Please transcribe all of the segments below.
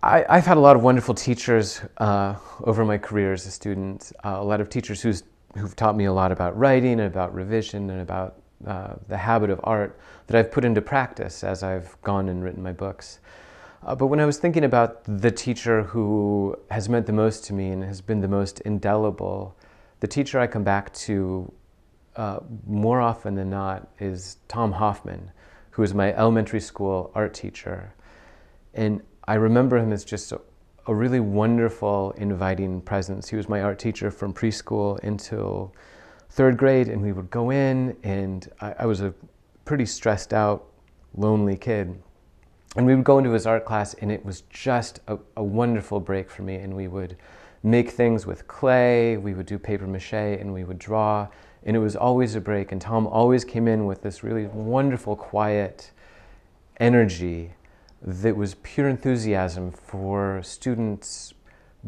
I've had a lot of wonderful teachers over my career as a student, a lot of teachers who've taught me a lot about writing and about revision and about the habit of art that I've put into practice as I've gone and written my books. But when I was thinking about the teacher who has meant the most to me and has been the most indelible, the teacher I come back to more often than not is Tom Hoffman, who was my elementary school art teacher. And I remember him as just a really wonderful, inviting presence. He was my art teacher from preschool until third grade, and we would go in, and I was a pretty stressed out, lonely kid. And we would go into his art class, and it was just a wonderful break for me. And we would make things with clay, we would do paper mache, and we would draw. And it was always a break. And Tom always came in with this really wonderful, quiet energy that was pure enthusiasm for students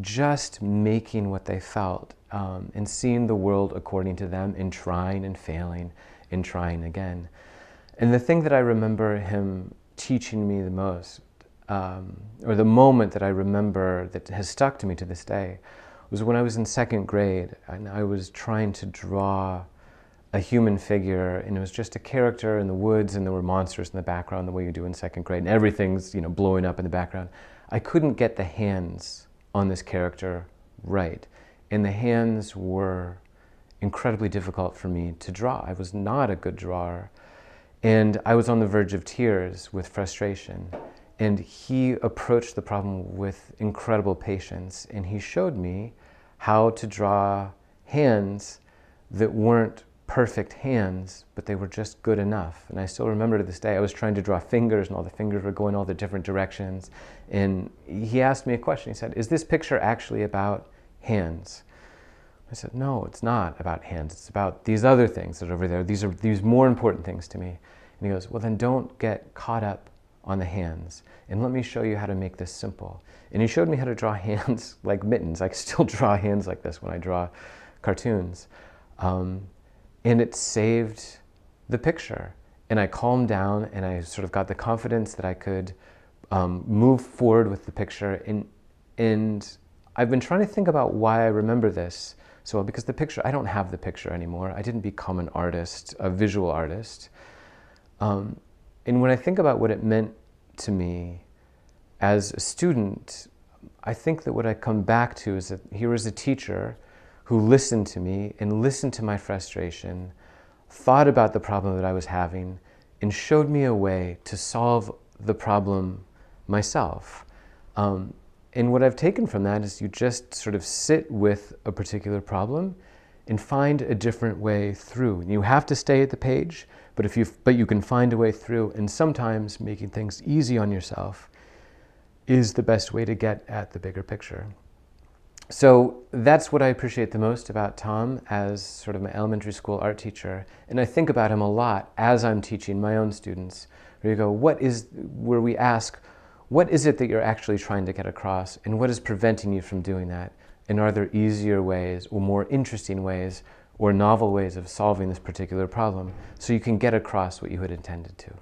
just making what they felt and seeing the world according to them and trying and failing and trying again. And the thing that I remember him teaching me the most, or the moment that I remember that has stuck to me to this day, was when I was in second grade and I was trying to draw a human figure, and it was just a character in the woods, and there were monsters in the background the way you do in second grade, and everything's blowing up in the background. I couldn't get the hands on this character right, and the hands were incredibly difficult for me to draw. I was not a good drawer, and I was on the verge of tears with frustration. And he approached the problem with incredible patience, and he showed me how to draw hands that weren't perfect hands, but they were just good enough. And I still remember to this day, I was trying to draw fingers, and all the fingers were going all the different directions. And he asked me a question. He said, "Is this picture actually about hands?" I said, "No, it's not about hands. It's about these other things that are over there. These are these more important things to me." And he goes, "Well, then don't get caught up on the hands, and let me show you how to make this simple." And he showed me how to draw hands like mittens. I still draw hands like this when I draw cartoons. And it saved the picture. And I calmed down, and I sort of got the confidence that I could move forward with the picture. And I've been trying to think about why I remember this so well, because the picture, I don't have the picture anymore. I didn't become an artist, a visual artist. And when I think about what it meant to me as a student, I think that what I come back to is that here was a teacher who listened to me and listened to my frustration, thought about the problem that I was having, and showed me a way to solve the problem myself. And what I've taken from that is you just sort of sit with a particular problem and find a different way through. You have to stay at the page, but you can find a way through, and sometimes making things easy on yourself is the best way to get at the bigger picture. So that's what I appreciate the most about Tom as sort of my elementary school art teacher. And I think about him a lot as I'm teaching my own students, where we ask, what is it that you're actually trying to get across, and what is preventing you from doing that? And are there easier ways or more interesting ways or novel ways of solving this particular problem so you can get across what you had intended to?